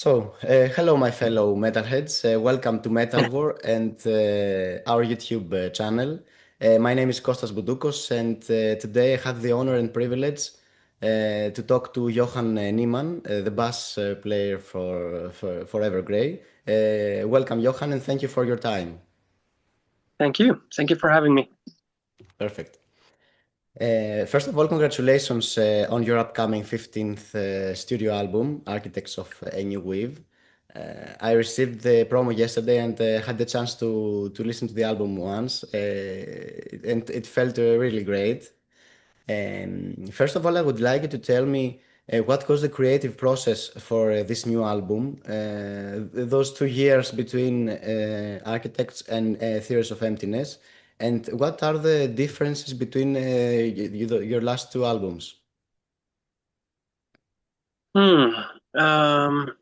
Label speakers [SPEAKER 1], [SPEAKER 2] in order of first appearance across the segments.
[SPEAKER 1] Hello, my fellow metalheads. Welcome to Metalwar and our YouTube channel. My name is Kostas Boudoukos, and today I have the honor and privilege to talk to Johan Niemann, the bass player for Evergrey. Welcome, Johan, and thank you for your time.
[SPEAKER 2] Thank you. Thank you for having me.
[SPEAKER 1] Perfect. First of all, congratulations on your upcoming 15th studio album, Architects of a New Wave. I received the promo yesterday and had the chance to listen to the album once, and it felt really great. First of all, I would like you to tell me what was the creative process for this new album, those 2 years between Architects and Theories of Emptiness, and what are the differences between your last two albums?
[SPEAKER 2] Hmm. Um,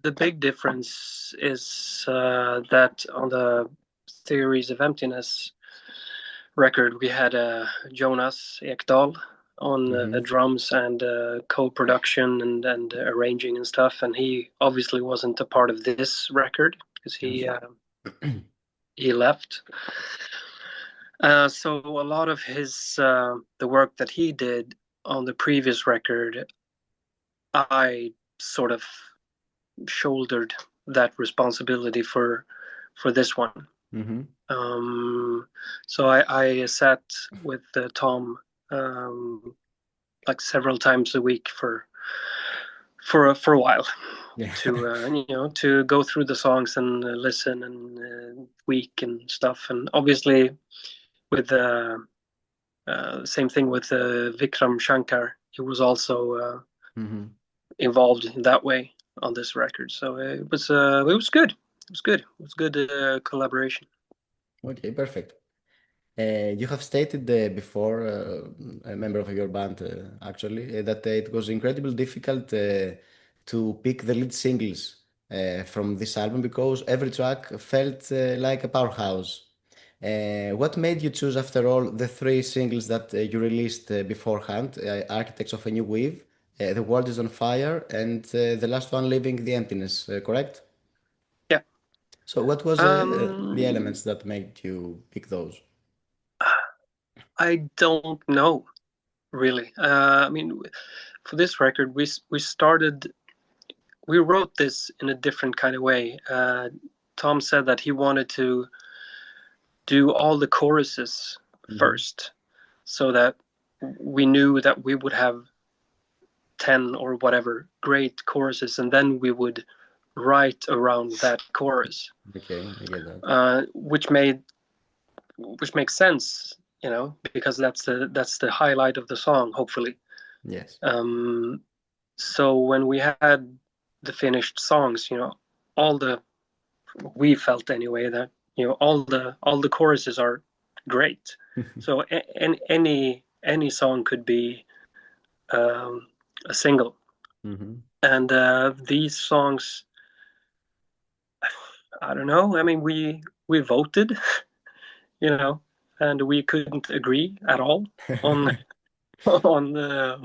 [SPEAKER 2] the big difference is that on the Theories of Emptiness record, we had Jonas Ekdahl on
[SPEAKER 1] Hmm.
[SPEAKER 2] drums and co-production and arranging and stuff, and he obviously wasn't a part of this record because
[SPEAKER 1] Yes.
[SPEAKER 2] he left. So a lot of his the work that he did on the previous record, I sort of shouldered that responsibility for this one.
[SPEAKER 1] Hmm.
[SPEAKER 2] Um, so I sat with Tom um, like several times a week for a while
[SPEAKER 1] Yeah.
[SPEAKER 2] to go through the songs and listen and tweak and stuff. And obviously with same thing with Vikram Shankar. He was also
[SPEAKER 1] Hmm.
[SPEAKER 2] involved in that way on this record. So it was good. It was good. It was good collaboration.
[SPEAKER 1] Okay, perfect. You have stated before, a member of your band actually, that it was incredibly difficult to pick the lead singles from this album because every track felt like a powerhouse. What made you choose, after all, the three singles that you released beforehand, Architects of a New Wave, The World is on Fire, and the last one, Living the Emptiness, correct?
[SPEAKER 2] Yeah.
[SPEAKER 1] So, what was the
[SPEAKER 2] Um,
[SPEAKER 1] elements that made you pick those?
[SPEAKER 2] I don't know really. For this record, we wrote this in a different kind of way. Tom said that he wanted to do all the choruses
[SPEAKER 1] Hmm.
[SPEAKER 2] first, so that we knew that we would have 10 or whatever great choruses, and then we would write around that chorus,
[SPEAKER 1] Okay, I get that.
[SPEAKER 2] uh, which made which makes sense, because that's the highlight of the song, hopefully.
[SPEAKER 1] Yes.
[SPEAKER 2] um, so when we had the finished songs, all the we felt anyway that all the choruses are great. So any song could be um, a single.
[SPEAKER 1] Hmm.
[SPEAKER 2] And these songs, I don't know. I mean, we voted, you know, and we couldn't agree at all on on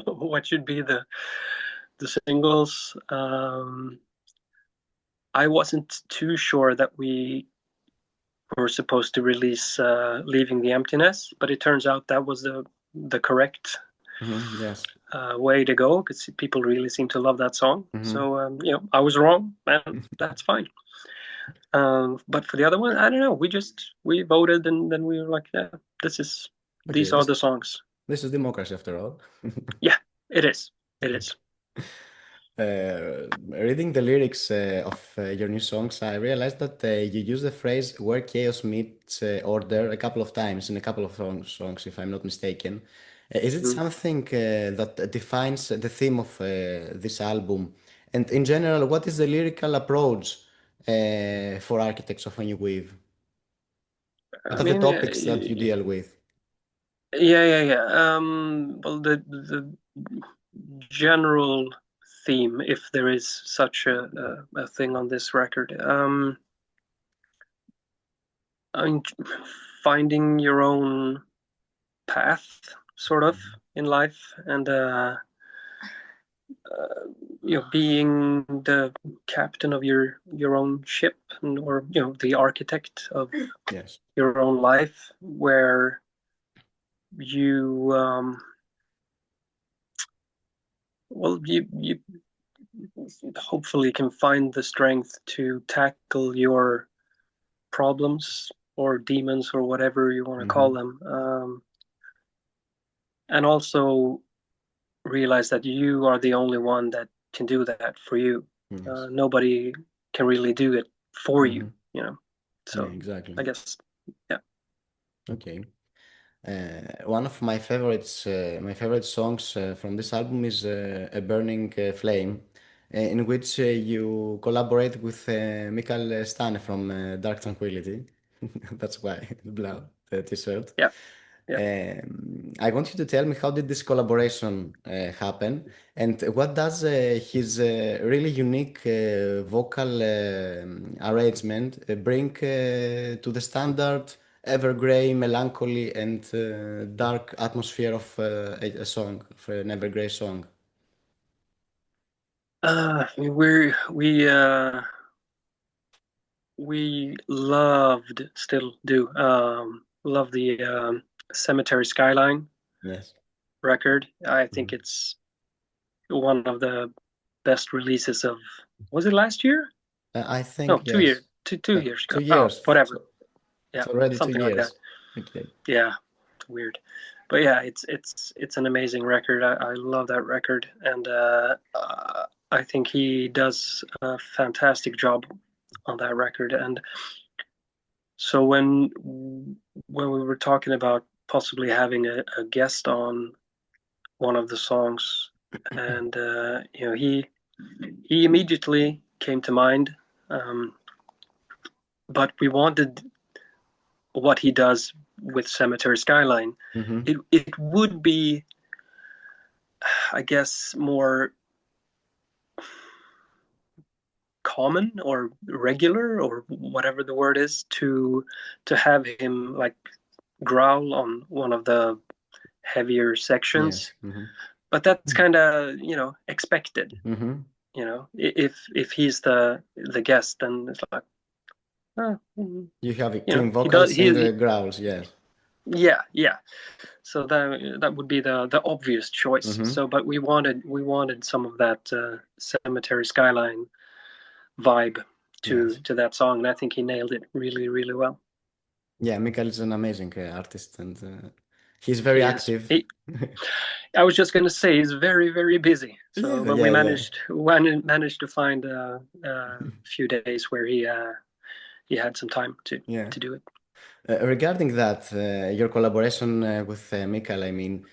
[SPEAKER 2] what should be the singles. I wasn't too sure that we were supposed to release "Leaving the Emptiness," but it turns out that was the correct
[SPEAKER 1] Yes.
[SPEAKER 2] way to go because people really seem to love that song.
[SPEAKER 1] Hmm.
[SPEAKER 2] So I was wrong, and that's fine. But for the other one, I don't know. We voted, and then we were like, yeah,
[SPEAKER 1] Okay,
[SPEAKER 2] these are the songs.
[SPEAKER 1] this is democracy after all.
[SPEAKER 2] Yeah, it is. It is.
[SPEAKER 1] Reading the lyrics of your new songs, I realized that you use the phrase "where chaos meets order" a couple of times in a couple of songs, if I'm not mistaken. Is it
[SPEAKER 2] Mm.
[SPEAKER 1] something that defines the theme of this album? And in general, what is the lyrical approach for Architects of a New Wave? What
[SPEAKER 2] I
[SPEAKER 1] are the
[SPEAKER 2] mean,
[SPEAKER 1] topics that you deal with?
[SPEAKER 2] yeah, yeah, yeah. Well, the general theme, if there is such a thing on this record, I mean, finding your own path, sort of, in life, and being the captain of your own ship, or the architect of
[SPEAKER 1] Yes.
[SPEAKER 2] your own life, where you you hopefully can find the strength to tackle your problems or demons or whatever you want to call
[SPEAKER 1] Mm-hmm.
[SPEAKER 2] them, and also realize that you are the only one that can do that for you.
[SPEAKER 1] Yes.
[SPEAKER 2] Nobody can really do it for
[SPEAKER 1] Mm-hmm.
[SPEAKER 2] you.
[SPEAKER 1] Yeah,
[SPEAKER 2] So
[SPEAKER 1] exactly.
[SPEAKER 2] I guess, yeah.
[SPEAKER 1] Okay. One of my favorite songs from this album is "A Burning Flame," in which you collaborate with Mikael Stane from Dark Tranquillity. That's why the t-shirt.
[SPEAKER 2] Yeah, yeah.
[SPEAKER 1] I want you to tell me, how did this collaboration happen, and what does his really unique vocal arrangement bring to the standard Evergrey melancholy and dark atmosphere of a song, of an Evergrey song?
[SPEAKER 2] We loved, still do, love the Cemetery Skyline
[SPEAKER 1] Yes.
[SPEAKER 2] record. I think
[SPEAKER 1] Mhm.
[SPEAKER 2] it's one of the best releases of, was it last year?
[SPEAKER 1] I
[SPEAKER 2] No,
[SPEAKER 1] think
[SPEAKER 2] 2 years,
[SPEAKER 1] yes.
[SPEAKER 2] 2 years ago.
[SPEAKER 1] Two
[SPEAKER 2] Oh,
[SPEAKER 1] years.
[SPEAKER 2] whatever.
[SPEAKER 1] So it's
[SPEAKER 2] Yeah,
[SPEAKER 1] already two
[SPEAKER 2] something like that.
[SPEAKER 1] years. Okay.
[SPEAKER 2] Yeah, it's weird, but yeah, it's an amazing record. I love that record, and I think he does a fantastic job on that record. And so when we were talking about possibly having a guest on one of the songs, and he immediately came to mind, um, but we wanted what he does with Cemetery Skyline.
[SPEAKER 1] Mm-hmm.
[SPEAKER 2] It would be, I guess, more common or regular or whatever the word is, to have him like growl on one of the heavier sections.
[SPEAKER 1] Yes. Mm-hmm.
[SPEAKER 2] But that's kind of expected.
[SPEAKER 1] Mm-hmm.
[SPEAKER 2] If he's the guest, then it's like, oh,
[SPEAKER 1] You have clean
[SPEAKER 2] he does
[SPEAKER 1] vocals and growls, yes.
[SPEAKER 2] yeah, yeah. So that would be the obvious choice.
[SPEAKER 1] Mm-hmm.
[SPEAKER 2] So, but we wanted some of that Cemetery Skyline vibe to
[SPEAKER 1] Yes.
[SPEAKER 2] to that song, and I think he nailed it really, really well.
[SPEAKER 1] Yeah, Mikael is an amazing artist, and he's very
[SPEAKER 2] He is.
[SPEAKER 1] active.
[SPEAKER 2] I was just gonna say he's very, very busy.
[SPEAKER 1] Yeah,
[SPEAKER 2] So, but we
[SPEAKER 1] yeah, yeah.
[SPEAKER 2] managed to find a few days where he had some time to
[SPEAKER 1] Yeah.
[SPEAKER 2] to do it.
[SPEAKER 1] Regarding that, your collaboration with Mikael, I mean,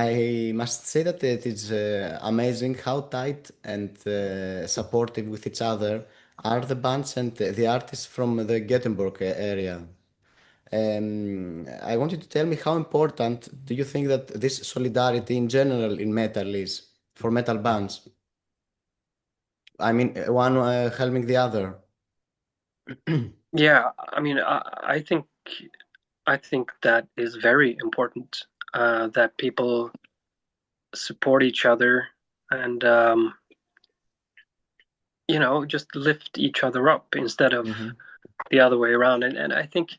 [SPEAKER 1] I must say that it is amazing how tight and supportive with each other are the bands and the artists from the Gothenburg area. I want you to tell me, how important do you think that this solidarity in general in metal is for metal bands? I mean, one helping the other.
[SPEAKER 2] Yeah, I mean, I think that is very important, that people support each other, and just lift each other up instead of
[SPEAKER 1] Hmm.
[SPEAKER 2] the other way around. And I think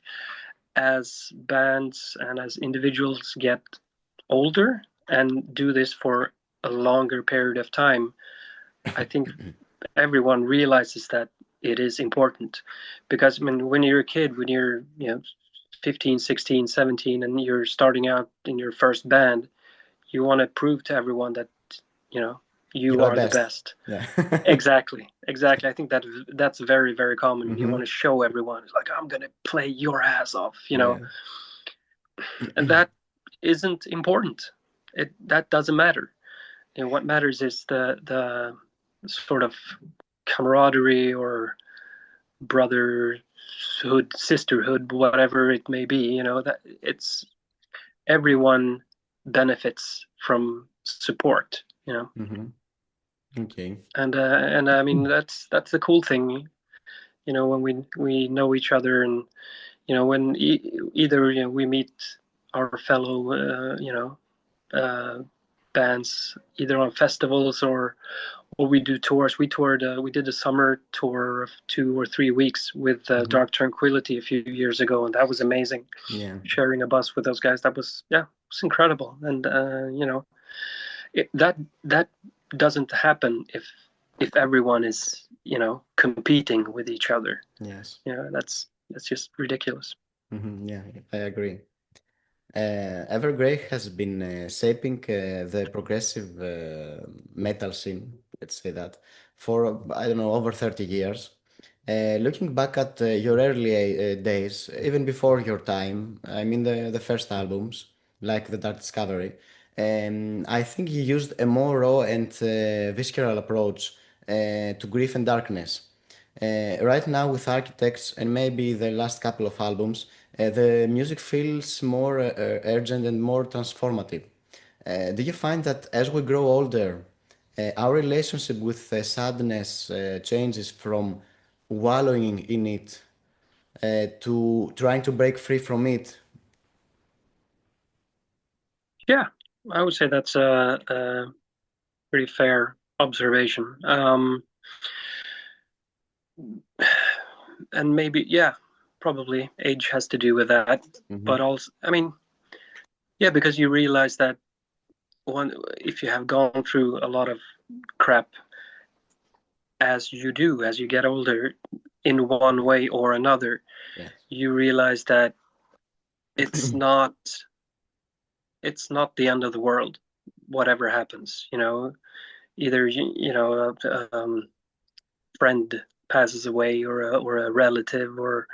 [SPEAKER 2] as bands and as individuals get older and do this for a longer period of time, I think everyone realizes that it is important. Because I mean, when you're a kid, when you're 15, 16, 17, and you're starting out in your first band, you want to prove to everyone that you know you
[SPEAKER 1] You're the
[SPEAKER 2] are the
[SPEAKER 1] best.
[SPEAKER 2] best.
[SPEAKER 1] Yeah.
[SPEAKER 2] Exactly, exactly. I think that's very, very common. You want
[SPEAKER 1] Hmm.
[SPEAKER 2] to show everyone, it's like, I'm gonna play your ass off.
[SPEAKER 1] Yeah.
[SPEAKER 2] And that isn't important. That doesn't matter. What matters is the sort of camaraderie or brotherhood, sisterhood, whatever it may be. That it's everyone benefits from support.
[SPEAKER 1] Hmm. Okay.
[SPEAKER 2] And I mean, that's the cool thing. When we know each other, and when either we meet our fellow uh, bands either on festivals or we do tours. We did a summer tour of 2 or 3 weeks with
[SPEAKER 1] Hmm.
[SPEAKER 2] Dark Tranquillity a few years ago, and that was amazing.
[SPEAKER 1] Yeah.
[SPEAKER 2] Sharing a bus with those guys, that was, yeah, it was incredible. And that doesn't happen if everyone is competing with each other.
[SPEAKER 1] Yes.
[SPEAKER 2] That's just ridiculous.
[SPEAKER 1] Yeah, I agree. Evergrey has been shaping the progressive metal scene, let's say that, for I don't know, over 30 years. Looking back at your early days, even before your time, I mean the first albums, like The Dark Discovery, I think you used a more raw and visceral approach to grief and darkness. Right now, with Architects and maybe the last couple of albums, the music feels more urgent and more transformative. Do you find that as we grow older, our relationship with sadness changes from wallowing in it to trying to break free from it?
[SPEAKER 2] Yeah, I would say that's a pretty fair observation. And maybe, yeah, probably age has to do with that.
[SPEAKER 1] Hmm.
[SPEAKER 2] But also, I mean, yeah, because you realize that if you have gone through a lot of crap as you do as you get older in one way or another,
[SPEAKER 1] Yes.
[SPEAKER 2] you realize that it's not it's not the end of the world, whatever happens. Either a friend passes away, or a relative, or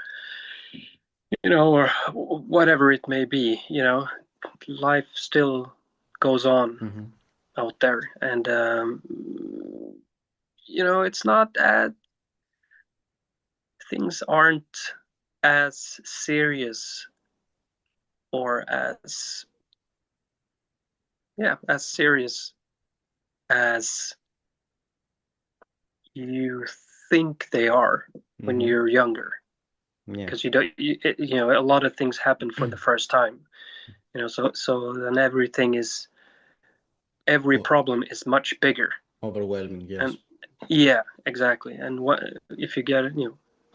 [SPEAKER 2] whatever it may be. Life still goes on
[SPEAKER 1] Hmm.
[SPEAKER 2] out there, and it's not things aren't as serious, or as serious as you think they are when
[SPEAKER 1] Hmm.
[SPEAKER 2] you're younger, because
[SPEAKER 1] Yes.
[SPEAKER 2] a lot of things happen for the first time. So then every
[SPEAKER 1] O-
[SPEAKER 2] problem is much bigger.
[SPEAKER 1] Overwhelming, yes.
[SPEAKER 2] And yeah, exactly. And what if you get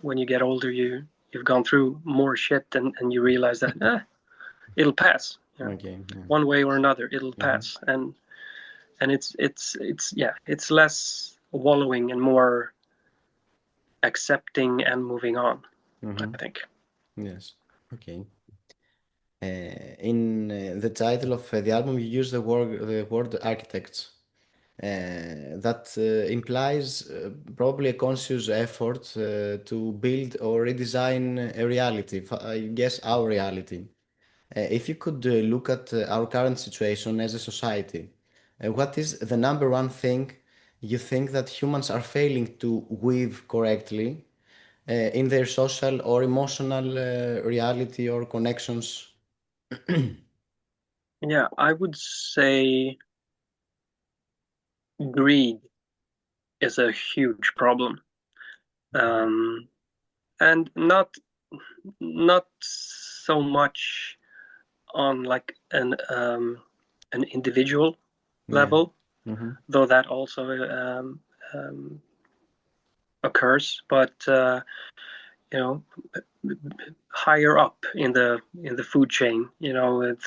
[SPEAKER 2] when you get older, you've gone through more shit, and you realize that it'll pass.
[SPEAKER 1] Okay, yeah.
[SPEAKER 2] One way or another, it'll
[SPEAKER 1] Hmm.
[SPEAKER 2] pass. And it's less wallowing and more accepting and moving on,
[SPEAKER 1] Hmm.
[SPEAKER 2] I think.
[SPEAKER 1] Yes. Okay. In the title of the album, you use the word architects. That implies probably a conscious effort to build or redesign a reality, I guess our reality. If you could look at our current situation as a society, what is the number one thing you think that humans are failing to weave correctly in their social or emotional reality or connections?
[SPEAKER 2] Yeah, I would say greed is a huge problem. Um, and not so much on like an individual
[SPEAKER 1] Yeah.
[SPEAKER 2] level,
[SPEAKER 1] Mm-hmm.
[SPEAKER 2] though that also um, occurs, but you know higher up in the food chain, with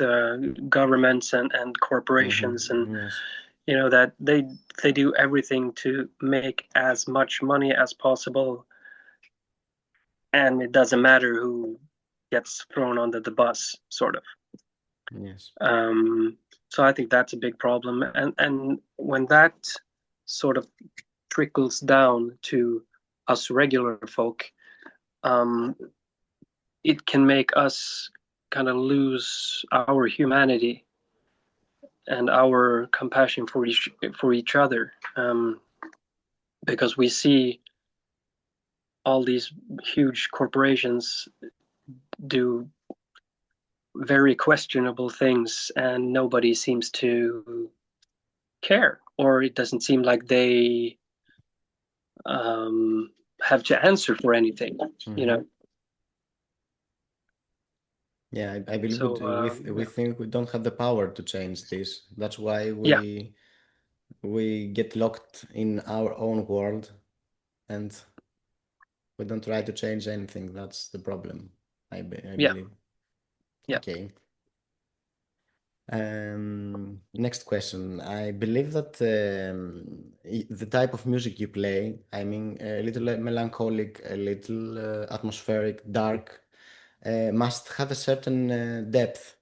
[SPEAKER 2] governments and corporations, and
[SPEAKER 1] Mm-hmm. Yes.
[SPEAKER 2] that they do everything to make as much money as possible, and it doesn't matter who gets thrown under the bus, sort of.
[SPEAKER 1] Yes.
[SPEAKER 2] So I think that's a big problem, and when that sort of trickles down to us regular folk, um, it can make us kind of lose our humanity and our compassion for each other, because we see all these huge corporations do very questionable things, and nobody seems to care, or it doesn't seem like they have to answer for anything. You
[SPEAKER 1] Mm-hmm.
[SPEAKER 2] know.
[SPEAKER 1] Yeah, I believe
[SPEAKER 2] So
[SPEAKER 1] we think we don't have the power to change this. That's why
[SPEAKER 2] yeah,
[SPEAKER 1] we get locked in our own world and we don't try to change anything. That's the problem, I
[SPEAKER 2] yeah,
[SPEAKER 1] believe.
[SPEAKER 2] yeah,
[SPEAKER 1] Okay. Next question. I believe that the type of music you play, I mean, a little melancholic, a little atmospheric, dark, must have a certain depth.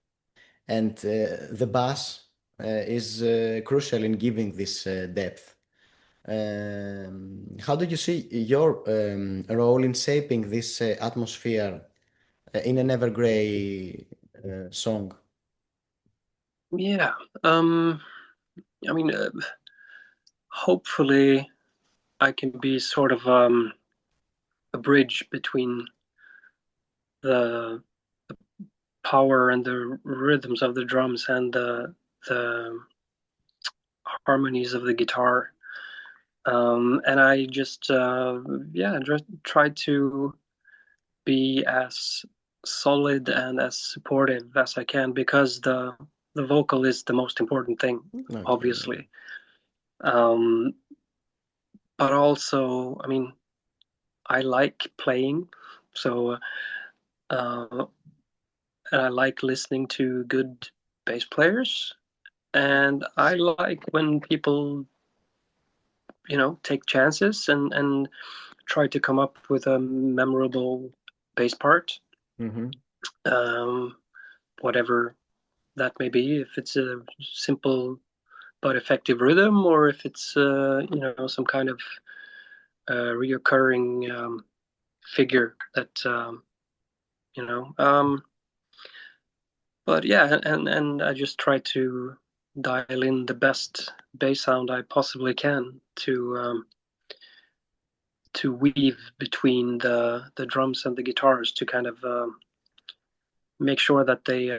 [SPEAKER 1] And the bass is crucial in giving this depth. How do you see your role in shaping this atmosphere in an Evergrey song?
[SPEAKER 2] yeah. Um, I mean, hopefully, I can be sort of a bridge between the power and the rhythms of the drums and the harmonies of the guitar. And I just yeah, just try to be as solid and as supportive as I can because the vocal is the most important thing,
[SPEAKER 1] Okay,
[SPEAKER 2] obviously. Um, but also, I mean, I like playing, so uh, and I like listening to good bass players, and I like when people, take chances and try to come up with a memorable bass part,
[SPEAKER 1] yeah.
[SPEAKER 2] um, whatever that may be. If it's a simple but effective rhythm, or if it's some kind of reoccurring figure that you know. But yeah, and I just try to dial in the best bass sound I possibly can to weave between the drums and the guitars to kind of make sure that they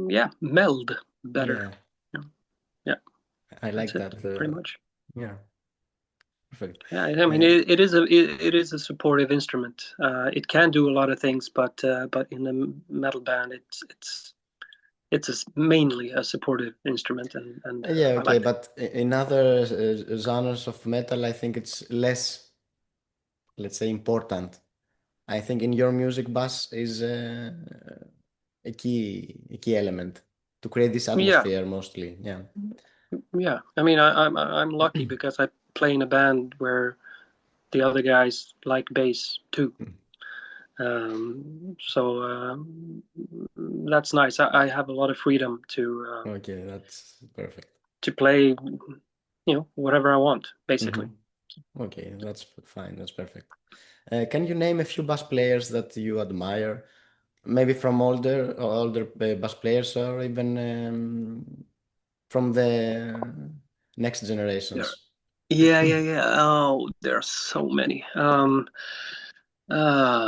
[SPEAKER 2] yeah, meld better.
[SPEAKER 1] Yeah,
[SPEAKER 2] Yeah,
[SPEAKER 1] I
[SPEAKER 2] that's
[SPEAKER 1] like
[SPEAKER 2] it
[SPEAKER 1] that.
[SPEAKER 2] pretty much.
[SPEAKER 1] Yeah, perfect.
[SPEAKER 2] Yeah, I mean
[SPEAKER 1] Uh,
[SPEAKER 2] it is a supportive instrument. It can do a lot of things, but in a metal band, it's mainly a supportive instrument, and
[SPEAKER 1] yeah,
[SPEAKER 2] I
[SPEAKER 1] okay,
[SPEAKER 2] like that.
[SPEAKER 1] but in other genres of metal, I think it's less, let's say, important. I think in your music, bass is a key element to create this
[SPEAKER 2] Yeah,
[SPEAKER 1] atmosphere mostly. Yeah.
[SPEAKER 2] yeah. I mean, I'm lucky because I play in a band where the other guys like bass too. So that's nice. I have a lot of freedom
[SPEAKER 1] Okay, that's perfect.
[SPEAKER 2] to play, whatever I want, basically.
[SPEAKER 1] Hmm. Okay, that's fine. That's perfect. Can you name a few bass players that you admire? Maybe from older bass players, or even from the next
[SPEAKER 2] Yeah,
[SPEAKER 1] generations.
[SPEAKER 2] yeah. Oh, there are so many.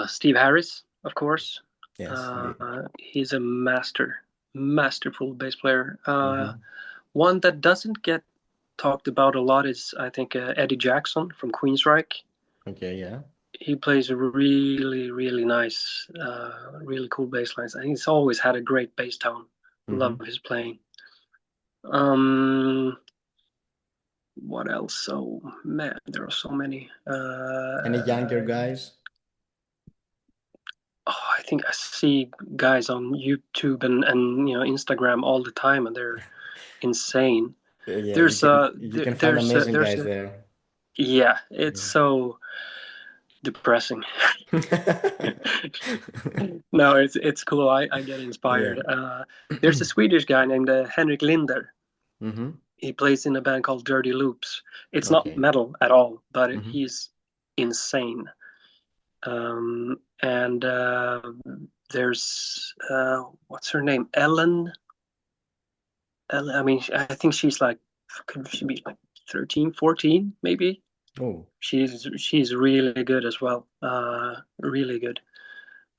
[SPEAKER 2] Steve Harris, of course.
[SPEAKER 1] Yes.
[SPEAKER 2] He's a masterful bass player.
[SPEAKER 1] Hmm.
[SPEAKER 2] One that doesn't get talked about a lot is, I think, Eddie Jackson from Queensryche.
[SPEAKER 1] Okay. Yeah.
[SPEAKER 2] He plays really nice, really cool bass lines. And he's always had a great bass tone. Love
[SPEAKER 1] Hmm.
[SPEAKER 2] his playing. Um, what else? Oh man, there are so many.
[SPEAKER 1] Any younger guys?
[SPEAKER 2] I think I see guys on YouTube and Instagram all the time, and they're insane.
[SPEAKER 1] Yeah,
[SPEAKER 2] There's
[SPEAKER 1] you can find amazing guys there.
[SPEAKER 2] yeah, it's
[SPEAKER 1] Yeah.
[SPEAKER 2] so depressing. No, it's cool. I get
[SPEAKER 1] Yeah.
[SPEAKER 2] inspired. There's a Swedish guy named Henrik Linder.
[SPEAKER 1] Hmm.
[SPEAKER 2] He plays in a band called Dirty Loops. It's not
[SPEAKER 1] Okay.
[SPEAKER 2] metal at all, but
[SPEAKER 1] Hmm.
[SPEAKER 2] he's insane. And there's what's her name? Ellen. I mean, I think she's like, could she be like 13, 14, maybe?
[SPEAKER 1] Oh.
[SPEAKER 2] She's really good as well. Really good.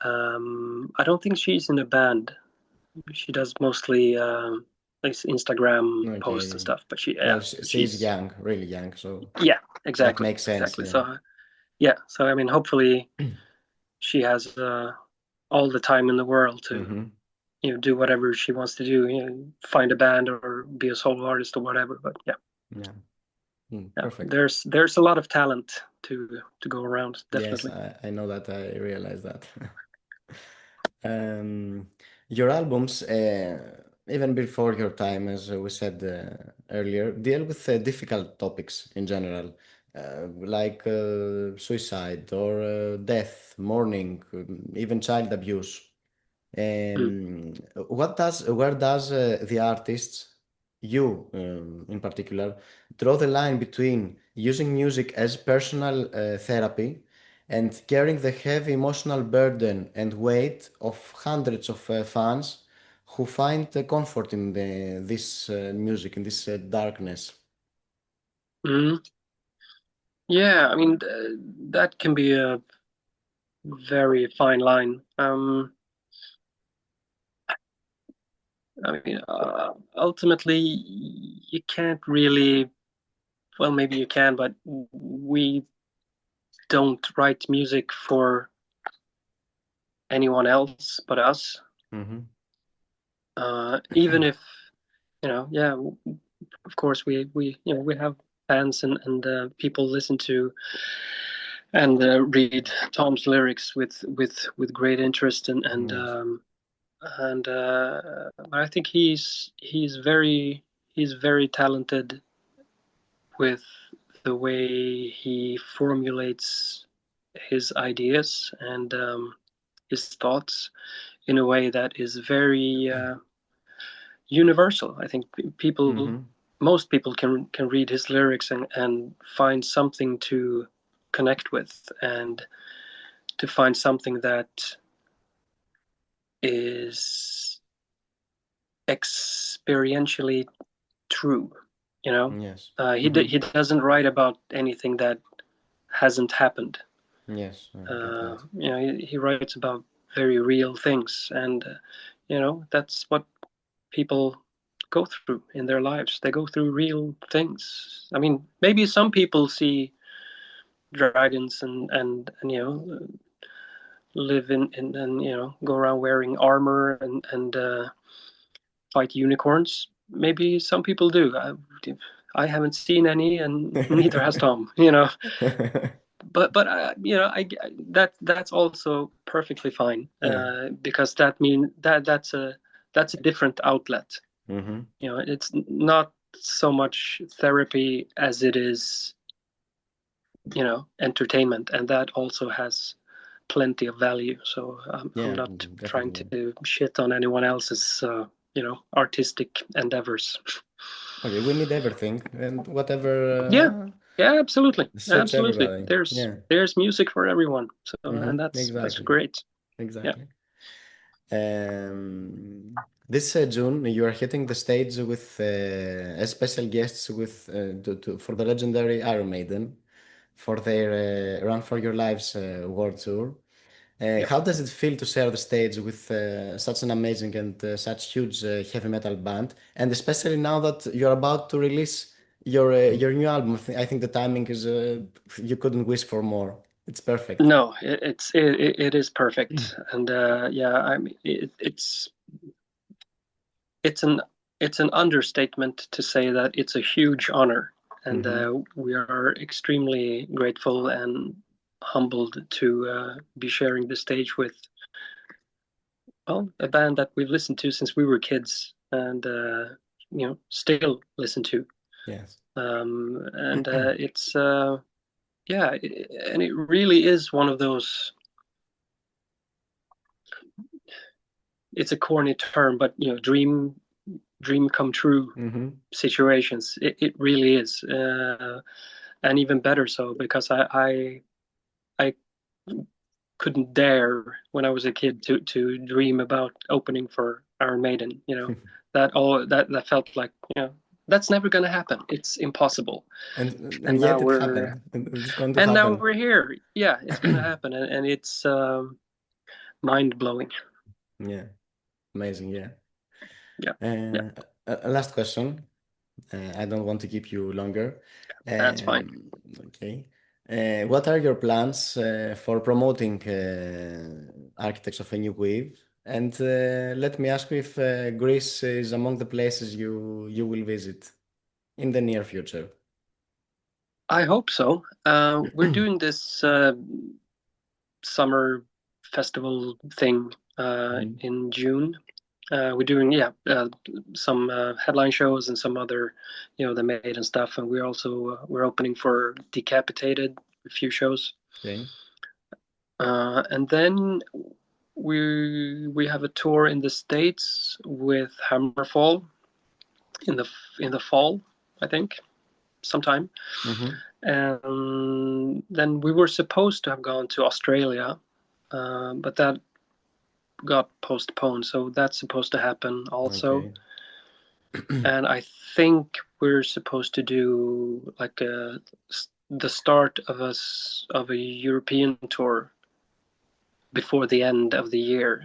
[SPEAKER 2] I don't think she's in a band. She does mostly like Instagram posts and
[SPEAKER 1] Okay.
[SPEAKER 2] stuff. But
[SPEAKER 1] Well,
[SPEAKER 2] yeah,
[SPEAKER 1] she's
[SPEAKER 2] she's
[SPEAKER 1] young, really young, so
[SPEAKER 2] yeah,
[SPEAKER 1] that
[SPEAKER 2] exactly,
[SPEAKER 1] makes sense.
[SPEAKER 2] exactly.
[SPEAKER 1] Yeah.
[SPEAKER 2] So yeah, so I mean, hopefully she has all the time in the world to
[SPEAKER 1] Hmm.
[SPEAKER 2] do whatever she wants to do, find a band or be a solo artist or whatever. But yeah,
[SPEAKER 1] Yeah. Mm,
[SPEAKER 2] yeah,
[SPEAKER 1] perfect.
[SPEAKER 2] there's a lot of talent to go around,
[SPEAKER 1] Yes,
[SPEAKER 2] definitely.
[SPEAKER 1] I know that. I realize that. Um, your albums, even before your time, as we said earlier, deal with difficult topics in general, like suicide or death, mourning, even child abuse.
[SPEAKER 2] Mm.
[SPEAKER 1] Where does the artists, you in particular, draw the line between using music as personal therapy and carrying the heavy emotional burden and weight of hundreds of fans who find comfort in this music, in this darkness?
[SPEAKER 2] Mm. Yeah, I mean that can be a very fine line. I mean, ultimately, you can't really. Well, maybe you can, but we don't write music for anyone else but us.
[SPEAKER 1] Hmm.
[SPEAKER 2] Even if yeah, of course we have fans and people listen to and read Tom's lyrics with great interest
[SPEAKER 1] Yes.
[SPEAKER 2] and I think he's very talented with the way he formulates his ideas and his thoughts in a way that is very universal. I think
[SPEAKER 1] Hmm.
[SPEAKER 2] most people can read his lyrics and find something to connect with and to find something that is experientially true. You know,
[SPEAKER 1] Yes.
[SPEAKER 2] he doesn't write about anything that hasn't happened.
[SPEAKER 1] Yes, I get that.
[SPEAKER 2] He writes about very real things, and that's what people go through in their lives. They go through real things. I mean, maybe some people see dragons and live in and go around wearing armor and fight unicorns. Maybe some people do. I haven't seen any, and neither has Tom. But that's also perfectly fine
[SPEAKER 1] Yeah.
[SPEAKER 2] because that mean that's a different outlet.
[SPEAKER 1] Hmm.
[SPEAKER 2] It's not so much therapy as it is entertainment, and that also has plenty of value. So I'm
[SPEAKER 1] Yeah,
[SPEAKER 2] not trying
[SPEAKER 1] definitely.
[SPEAKER 2] to shit on anyone else's artistic endeavors.
[SPEAKER 1] Okay, we need everything and
[SPEAKER 2] Yeah,
[SPEAKER 1] whatever
[SPEAKER 2] yeah, absolutely,
[SPEAKER 1] suits
[SPEAKER 2] absolutely.
[SPEAKER 1] everybody.
[SPEAKER 2] There's
[SPEAKER 1] Yeah.
[SPEAKER 2] there's music for everyone. So and that's
[SPEAKER 1] Exactly.
[SPEAKER 2] great. Yeah.
[SPEAKER 1] Exactly. This June, you are hitting the stage with as special guests with for the legendary Iron Maiden for their Run for Your Lives world tour.
[SPEAKER 2] Yeah.
[SPEAKER 1] How does it feel to share the stage with such an amazing and such huge heavy metal band? And especially now that you're about to release your new album, I think the timing is you couldn't wish for more. It's perfect.
[SPEAKER 2] No, it is perfect, and yeah, I mean it's an it's an understatement to say that it's a huge honor, and
[SPEAKER 1] Hmm.
[SPEAKER 2] we are extremely grateful and humbled to be sharing the stage with a band that we've listened to since we were kids, and still listen to,
[SPEAKER 1] Yes.
[SPEAKER 2] and it's yeah, and it really is one of those. It's a corny term, but dream come true
[SPEAKER 1] Hmm.
[SPEAKER 2] situations. It really is, and even better so because I couldn't dare when I was a kid to dream about opening for Iron Maiden. That felt like that's never gonna happen. It's impossible.
[SPEAKER 1] And
[SPEAKER 2] And now
[SPEAKER 1] yet it
[SPEAKER 2] we're
[SPEAKER 1] happened. It's going to
[SPEAKER 2] and now
[SPEAKER 1] happen.
[SPEAKER 2] we're here. Yeah, it's gonna happen, and it's mind blowing.
[SPEAKER 1] Yeah, amazing. Yeah.
[SPEAKER 2] Yeah, yeah,
[SPEAKER 1] Uh, Last question. I don't want to keep you longer.
[SPEAKER 2] that's fine.
[SPEAKER 1] Okay. What are your plans for promoting Architects of a New Wave? And let me ask you if Greece is among the places you will visit in the near future.
[SPEAKER 2] I hope so. We're doing this summer festival thing
[SPEAKER 1] Mhm.
[SPEAKER 2] in June. We're doing some headline shows and some other, the Maid and stuff. And we're also we're opening for Decapitated, a few shows.
[SPEAKER 1] Okay.
[SPEAKER 2] And then we have a tour in the States with Hammerfall in the fall, I think, sometime.
[SPEAKER 1] Mm-hmm.
[SPEAKER 2] And then we were supposed to have gone to Australia, but that got postponed. So that's supposed to happen also.
[SPEAKER 1] Okay.
[SPEAKER 2] And I think we're supposed to do like the start of a European tour before the end of the year.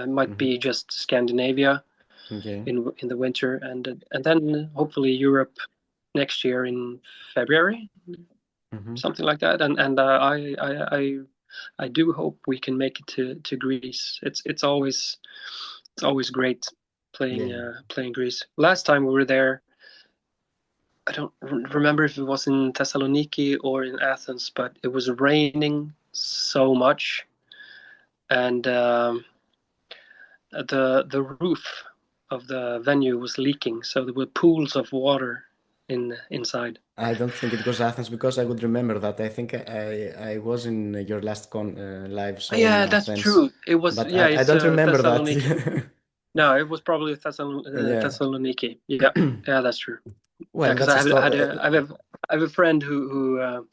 [SPEAKER 2] It might
[SPEAKER 1] Mm-hmm.
[SPEAKER 2] be just Scandinavia
[SPEAKER 1] Okay.
[SPEAKER 2] in the winter, and then hopefully Europe next year in February,
[SPEAKER 1] Mm-hmm.
[SPEAKER 2] something like that. And I do hope we can make it to Greece. It's always great
[SPEAKER 1] Yeah.
[SPEAKER 2] playing Greece. Last time we were there, I don't remember if it was in Thessaloniki or in Athens, but it was raining so much, and the roof of the venue was leaking, so there were pools of water inside.
[SPEAKER 1] I don't think it was Athens because I would remember that. I think I was in your last live show in
[SPEAKER 2] Yeah, that's
[SPEAKER 1] Athens,
[SPEAKER 2] true. It was,
[SPEAKER 1] but
[SPEAKER 2] yeah,
[SPEAKER 1] I
[SPEAKER 2] it's
[SPEAKER 1] don't remember that.
[SPEAKER 2] Thessaloniki. No, it was probably
[SPEAKER 1] Yeah.
[SPEAKER 2] Thessaloniki. Yeah, yeah, that's true. Yeah,
[SPEAKER 1] Well,
[SPEAKER 2] because
[SPEAKER 1] that's a story.
[SPEAKER 2] I have a friend who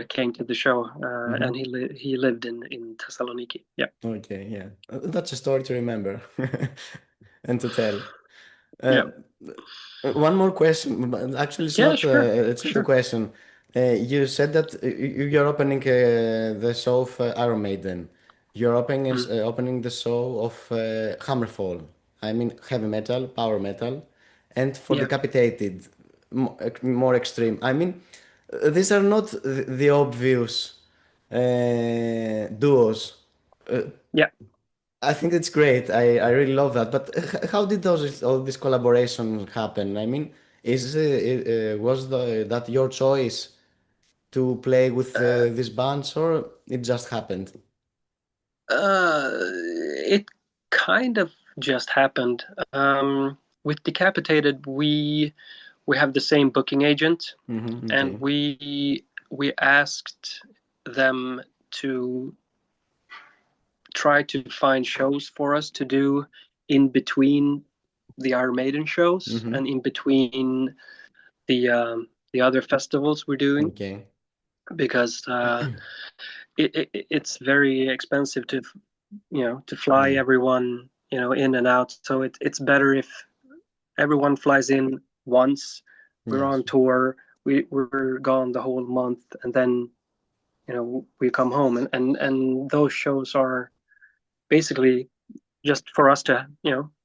[SPEAKER 2] came to the show, and
[SPEAKER 1] Mhm.
[SPEAKER 2] he lived in Thessaloniki. Yeah,
[SPEAKER 1] Okay, yeah. That's a story to remember and to tell. Uh,
[SPEAKER 2] yeah,
[SPEAKER 1] one more question. But actually,
[SPEAKER 2] yeah. Sure,
[SPEAKER 1] it's not a
[SPEAKER 2] sure.
[SPEAKER 1] question. You said that you're opening the show of Iron Maiden. You're
[SPEAKER 2] Mm.
[SPEAKER 1] opening the show of Hammerfall. I mean, heavy metal, power metal, and for
[SPEAKER 2] Yeah,
[SPEAKER 1] Decapitated, more extreme. I mean, these are not the obvious duos. Uh,
[SPEAKER 2] yeah.
[SPEAKER 1] I think it's great. I really love that. But how did all this collaboration happen? I mean, was that your choice to play with
[SPEAKER 2] Uh,
[SPEAKER 1] these bands, or it just happened?
[SPEAKER 2] it kind of just happened. With Decapitated, we have the same booking agent, and
[SPEAKER 1] Okay.
[SPEAKER 2] we asked them to try to find shows for us to do in between the Iron Maiden shows
[SPEAKER 1] Mm-hmm.
[SPEAKER 2] and in between the other festivals we're doing,
[SPEAKER 1] Okay.
[SPEAKER 2] because it's very expensive to fly
[SPEAKER 1] Yeah.
[SPEAKER 2] everyone in and out. So it's better if everyone flies in once. We're
[SPEAKER 1] Yes.
[SPEAKER 2] on tour. We're gone the whole month, and then we come home, and those shows are basically just for us to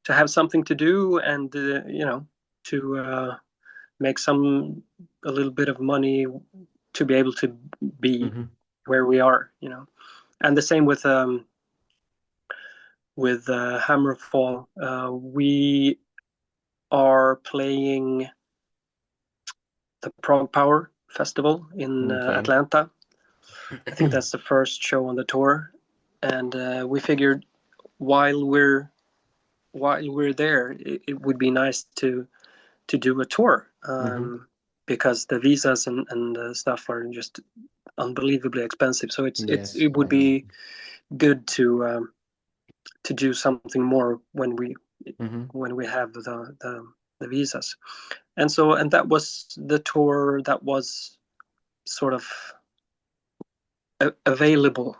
[SPEAKER 2] have something to do, and to make a little bit of money to be able to be
[SPEAKER 1] Mm-hmm.
[SPEAKER 2] where we are. And the same with Hammerfall. We are playing the Prog Power Festival in
[SPEAKER 1] Okay.
[SPEAKER 2] Atlanta. I think that's the first show on the tour, and we figured while we're while we're there, it would be nice to do a tour,
[SPEAKER 1] Mm-hmm.
[SPEAKER 2] because the visas and stuff are just unbelievably expensive. So
[SPEAKER 1] Yes,
[SPEAKER 2] it would
[SPEAKER 1] I know.
[SPEAKER 2] be good to do something more
[SPEAKER 1] Mm-hmm.
[SPEAKER 2] when we have the visas. And that was the tour that was sort of available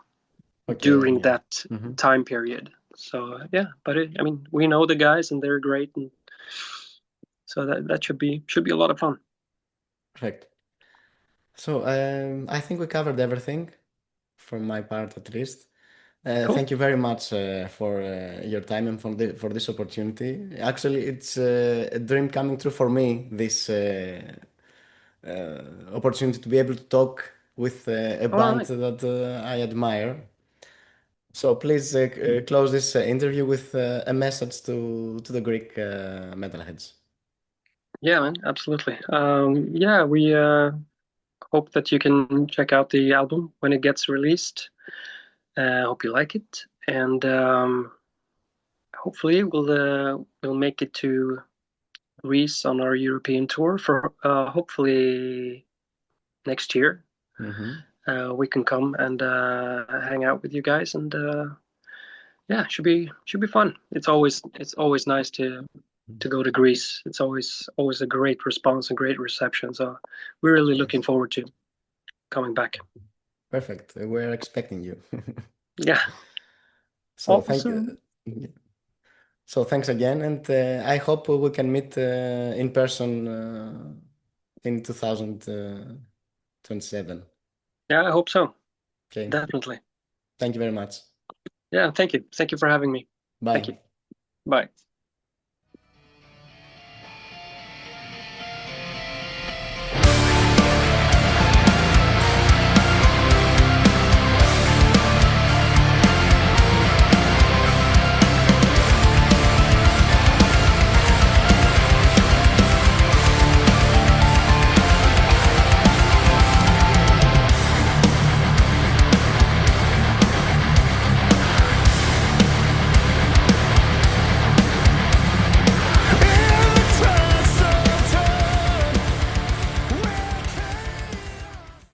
[SPEAKER 1] Okay,
[SPEAKER 2] during
[SPEAKER 1] yeah.
[SPEAKER 2] that
[SPEAKER 1] Mm-hmm.
[SPEAKER 2] time period. So yeah, but I mean, we know the guys and they're great, and so that should be a lot of fun.
[SPEAKER 1] Perfect. So I think we covered everything from my part at least.
[SPEAKER 2] Cool.
[SPEAKER 1] Thank you very much for your time and for this opportunity. Actually, it's a dream coming true for me, this opportunity to be able to talk with a
[SPEAKER 2] All
[SPEAKER 1] band
[SPEAKER 2] right.
[SPEAKER 1] that I admire. So please close this interview with a message to the Greek metalheads.
[SPEAKER 2] Yeah, man, absolutely. Yeah, we hope that you can check out the album when it gets released. Hope you like it, and hopefully we'll make it to Greece on our European tour for hopefully next year.
[SPEAKER 1] Hmm.
[SPEAKER 2] We can come and hang out with you guys, and yeah, should be fun. It's always nice to go to Greece. It's always a great response and great reception. So we're really
[SPEAKER 1] Yes,
[SPEAKER 2] looking forward to coming back.
[SPEAKER 1] perfect. We're expecting you.
[SPEAKER 2] Yeah,
[SPEAKER 1] So thank
[SPEAKER 2] awesome.
[SPEAKER 1] you. So thanks again, and I hope we can meet in person in 2027.
[SPEAKER 2] Yeah, I hope so.
[SPEAKER 1] Okay.
[SPEAKER 2] Definitely.
[SPEAKER 1] Thank you very much.
[SPEAKER 2] Yeah, thank you. Thank you for having me. Thank you.
[SPEAKER 1] Bye.
[SPEAKER 2] Bye.